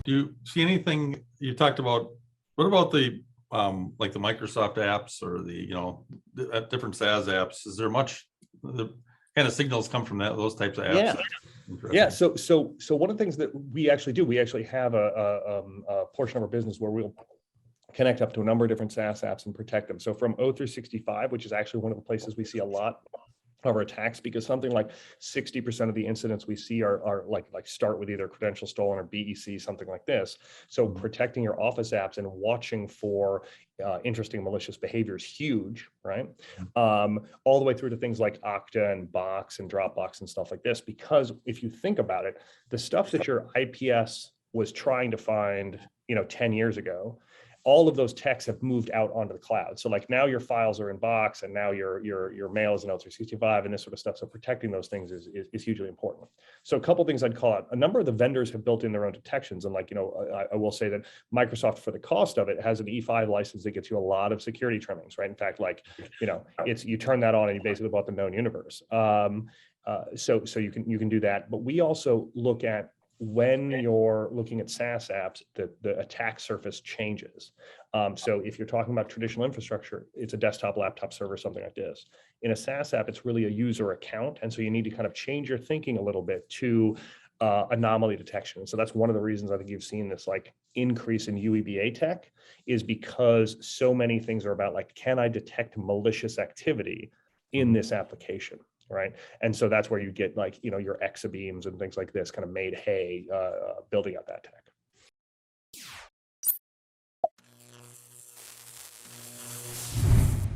Do you see anything you talked about? What about the like the Microsoft apps or the different SaaS apps? Is there much the kind of signals come from those types of apps? Yeah. So one of the things that we actually do, we actually have a portion of our business where we'll connect up to a number of different SaaS apps and protect them. So from O365, which is actually one of the places we see a lot of our attacks, because something like 60% of the incidents we see are like start with either credential stolen or BEC, something like this. So protecting your Office apps and watching for interesting malicious behavior is huge, right? All the way through to things like Okta and Box and Dropbox and stuff like this, because if you think about it, the stuff that your IPS was trying to find, 10 years ago, all of those techs have moved out onto the cloud. So like now your files are in Box and now your mail is in O365 and this sort of stuff. So protecting those things is hugely important. So a couple of things I'd call out. A number of the vendors have built in their own detections. And I will say that Microsoft, for the cost of it, has an E5 license that gets you a lot of security trimmings, right? In fact, you turn that on and you basically bought the known universe. So you can do that. But we also look at, when you're looking at SaaS apps, the attack surface changes. So if you're talking about traditional infrastructure, it's a desktop, laptop server, something like this. In a SaaS app, it's really a user account. And so you need to kind of change your thinking a little bit to anomaly detection. So that's one of the reasons I think you've seen this increase in UEBA tech, is because so many things are about can I detect malicious activity in this application? Right. And so that's where you get your exabeams and things like this kind of made hay building up that tech.